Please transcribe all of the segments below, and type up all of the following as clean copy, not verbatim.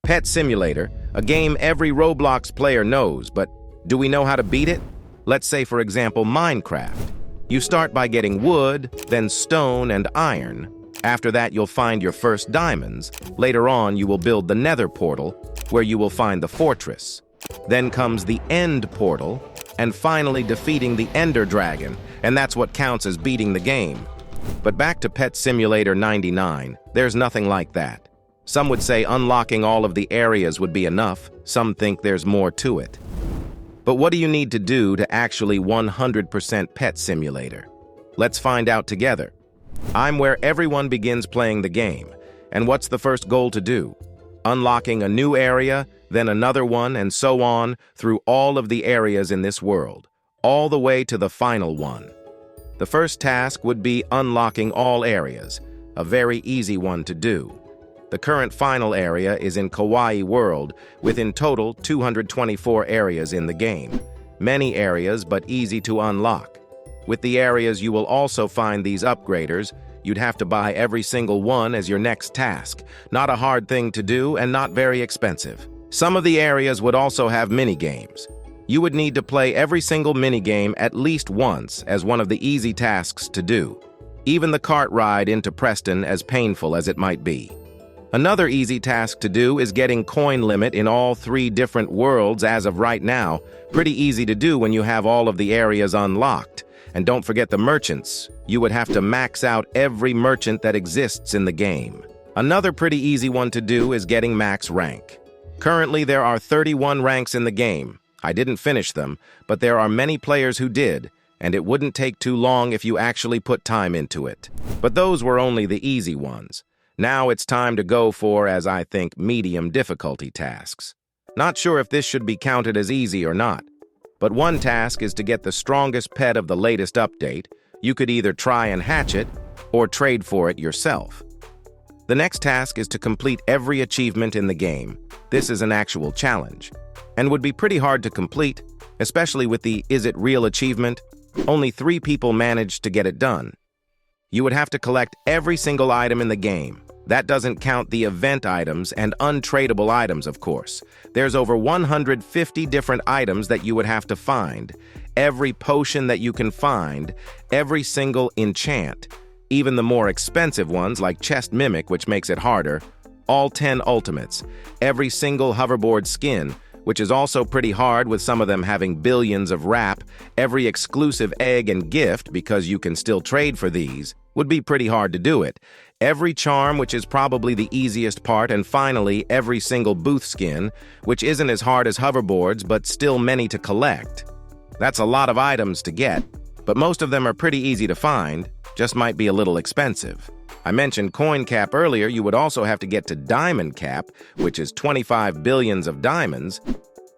Pet Simulator, a game every Roblox player knows, but do we know how to beat it? Let's say, for example, Minecraft. You start by getting wood, then stone and iron. After that, you'll find your first diamonds. Later on, you will build the Nether portal, where you will find the fortress. Then comes the End portal, and finally defeating the Ender Dragon, and that's what counts as beating the game. But back to Pet Simulator 99, there's nothing like that. Some would say unlocking all of the areas would be enough. Some think there's more to it. But what do you need to do to actually 100% Pet Simulator? Let's find out together. I'm where everyone begins playing the game. And what's the first goal to do? Unlocking a new area, then another one, and so on through all of the areas in this world, all the way to the final one. The first task would be unlocking all areas, a very easy one to do. The current final area is in Kawaii World, with in total 224 areas in the game. Many areas, but easy to unlock. With the areas, you will also find these upgraders. You'd have to buy every single one as your next task. Not a hard thing to do and not very expensive. Some of the areas would also have mini-games. You would need to play every single mini-game at least once as one of the easy tasks to do. Even the cart ride into Preston, as painful as it might be. Another easy task to do is getting coin limit in all 3 different worlds as of right now. Pretty easy to do when you have all of the areas unlocked. And don't forget the merchants. You would have to max out every merchant that exists in the game. Another pretty easy one to do is getting max rank. Currently, there are 31 ranks in the game. I didn't finish them, but there are many players who did, and it wouldn't take too long if you actually put time into it. But those were only the easy ones. Now it's time to go for, as I think, medium difficulty tasks. Not sure if this should be counted as easy or not. But one task is to get the strongest pet of the latest update. You could either try and hatch it, or trade for it yourself. The next task is to complete every achievement in the game. This is an actual challenge, and would be pretty hard to complete, especially with the Is It Real achievement. Only 3 people managed to get it done. You would have to collect every single item in the game. That doesn't count the event items and untradeable items, of course. There's over 150 different items that you would have to find. Every potion that you can find, every single enchant, even the more expensive ones like Chest Mimic, which makes it harder, all 10 ultimates, every single hoverboard skin, which is also pretty hard with some of them having billions of wrap, every exclusive egg and gift, because you can still trade for these, would be pretty hard to do it. Every charm, which is probably the easiest part, and finally, every single booth skin, which isn't as hard as hoverboards, but still many to collect. That's a lot of items to get, but most of them are pretty easy to find, just might be a little expensive. I mentioned coin cap earlier. You would also have to get to diamond cap, which is 25 billions of diamonds.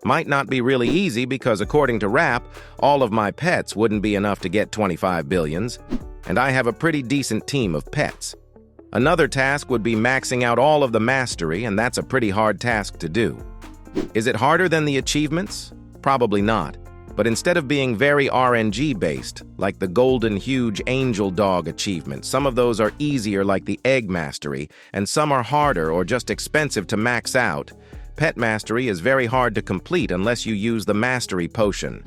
Might not be really easy because according to Rap, all of my pets wouldn't be enough to get 25 billions, and I have a pretty decent team of pets. Another task would be maxing out all of the mastery, and that's a pretty hard task to do. Is it harder than the achievements? Probably not. But instead of being very RNG-based, like the Golden Huge Angel Dog achievement, some of those are easier like the Egg Mastery, and some are harder or just expensive to max out. Pet Mastery is very hard to complete unless you use the Mastery Potion.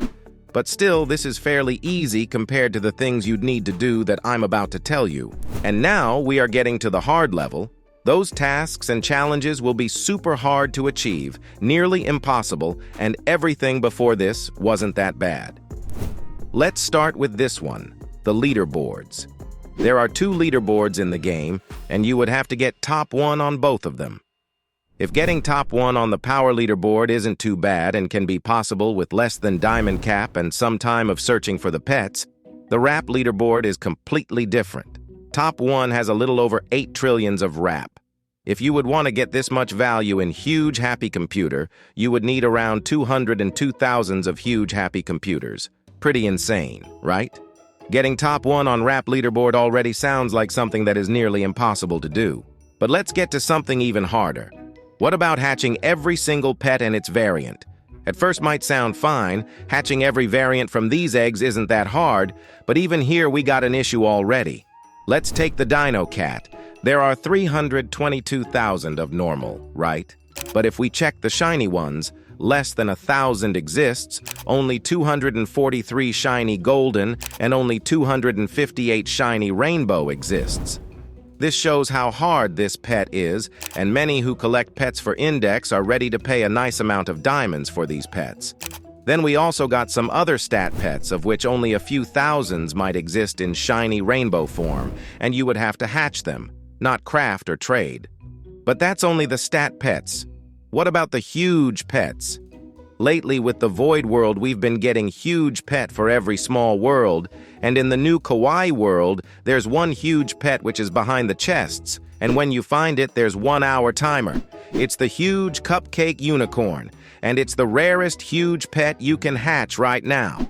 But still, this is fairly easy compared to the things you'd need to do that I'm about to tell you. And now we are getting to the hard level. Those tasks and challenges will be super hard to achieve, nearly impossible, and everything before this wasn't that bad. Let's start with this one, the leaderboards. There are 2 leaderboards in the game, and you would have to get top 1 on both of them. If getting top 1 on the power leaderboard isn't too bad and can be possible with less than diamond cap and some time of searching for the pets, the Rap leaderboard is completely different. Top 1 has a little over 8 trillions of Rap. If you would want to get this much value in Huge Happy Computer, you would need around 202,000 of Huge Happy Computers. Pretty insane, right? Getting top 1 on Rap leaderboard already sounds like something that is nearly impossible to do. But let's get to something even harder. What about hatching every single pet and its variant? At first might sound fine. Hatching every variant from these eggs isn't that hard, but even here we got an issue already. Let's take the Dino Cat. There are 322,000 of normal, right? But if we check the shiny ones, less than 1,000 exists, only 243 shiny golden, and only 258 shiny rainbow exists. This shows how hard this pet is, and many who collect pets for Index are ready to pay a nice amount of diamonds for these pets. Then we also got some other stat pets, of which only a few thousands might exist in shiny rainbow form, and you would have to hatch them, not craft or trade. But that's only the stat pets. What about the huge pets? Lately, with the Void World, we've been getting huge pet for every small world, and in the new Kawaii world, there's one huge pet which is behind the chests, and when you find it, there's 1 hour timer. It's the huge cupcake unicorn, and it's the rarest huge pet you can hatch right now.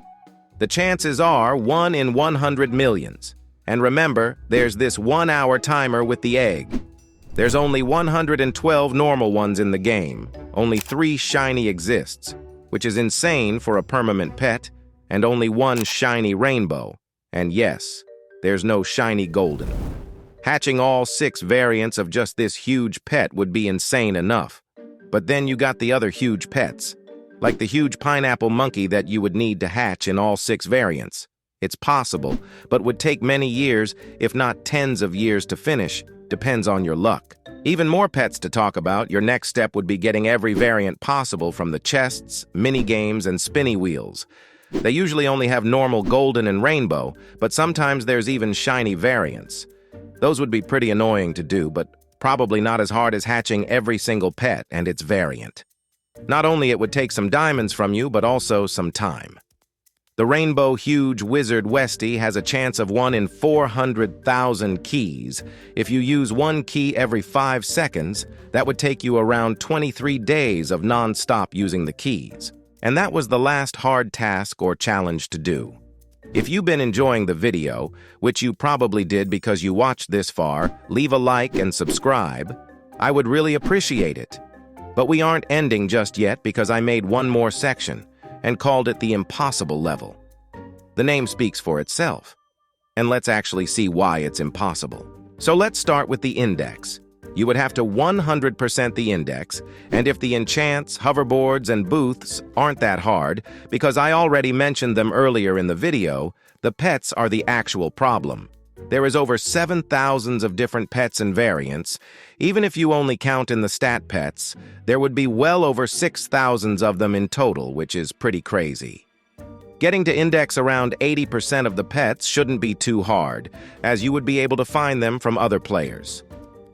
The chances are 1 in 100 millions. And remember, there's this 1 hour timer with the egg. There's only 112 normal ones in the game. Only 3 shiny exists, which is insane for a permanent pet, and only 1 shiny rainbow. And yes, there's no shiny golden. Hatching all 6 variants of just this huge pet would be insane enough. But then you got the other huge pets, like the huge pineapple monkey that you would need to hatch in all 6 variants. It's possible, but would take many years, if not tens of years to finish. Depends on your luck. Even more pets to talk about. Your next step would be getting every variant possible from the chests, mini-games, and spinny wheels. They usually only have normal golden and rainbow, but sometimes there's even shiny variants. Those would be pretty annoying to do, but probably not as hard as hatching every single pet and its variant. Not only it would take some diamonds from you, but also some time. The Rainbow Huge Wizard Westie has a chance of 1 in 400,000 keys. If you use 1 key every 5 seconds, that would take you around 23 days of non-stop using the keys. And that was the last hard task or challenge to do. If you've been enjoying the video, which you probably did because you watched this far, leave a like and subscribe. I would really appreciate it. But we aren't ending just yet because I made one more section and called it the impossible level. The name speaks for itself. And let's actually see why it's impossible. So let's start with the index. You would have to 100% the index, and if the enchants, hoverboards, and booths aren't that hard, because I already mentioned them earlier in the video, the pets are the actual problem. There is over 7,000 of different pets and variants. Even if you only count in the stat pets, there would be well over 6,000 of them in total, which is pretty crazy. Getting to index around 80% of the pets shouldn't be too hard, as you would be able to find them from other players.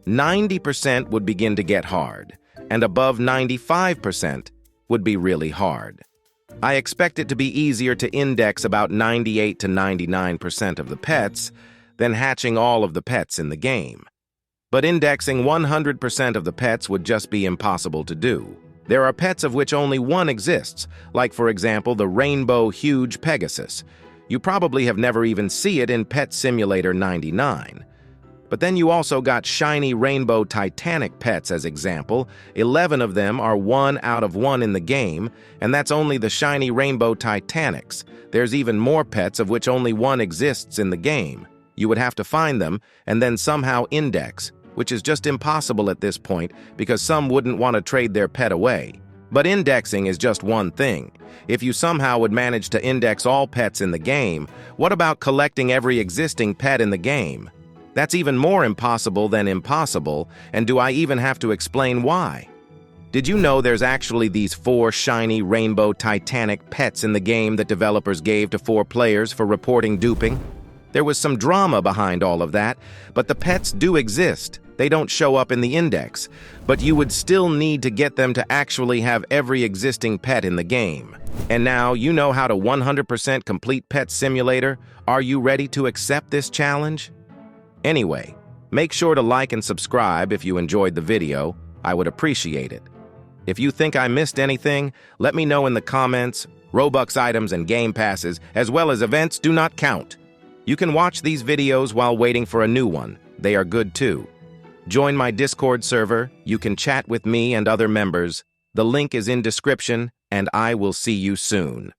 90% would begin to get hard, and above 95% would be really hard. I expect it to be easier to index about 98 to 99% of the pets than hatching all of the pets in the game. But indexing 100% of the pets would just be impossible to do. There are pets of which only 1 exists, like for example the Rainbow Huge Pegasus. You probably have never even seen it in Pet Simulator 99. But then you also got shiny Rainbow Titanic pets as example. 11 of them are 1 out of 1 in the game, and that's only the shiny Rainbow Titanics. There's even more pets of which only 1 exists in the game. You would have to find them and then somehow index, which is just impossible at this point because some wouldn't want to trade their pet away. But indexing is just one thing. If you somehow would manage to index all pets in the game, what about collecting every existing pet in the game? That's even more impossible than impossible, and do I even have to explain why? Did you know there's actually these 4 shiny Rainbow Titanic pets in the game that developers gave to 4 players for reporting duping? There was some drama behind all of that, but the pets do exist. They don't show up in the index, but you would still need to get them to actually have every existing pet in the game. And now you know how to 100% complete Pet Simulator. Are you ready to accept this challenge? Anyway, make sure to like and subscribe if you enjoyed the video. I would appreciate it. If you think I missed anything, let me know in the comments. Robux items and game passes, as well as events, do not count. You can watch these videos while waiting for a new one. They are good too. Join my Discord server. You can chat with me and other members. The link is in description, and I will see you soon.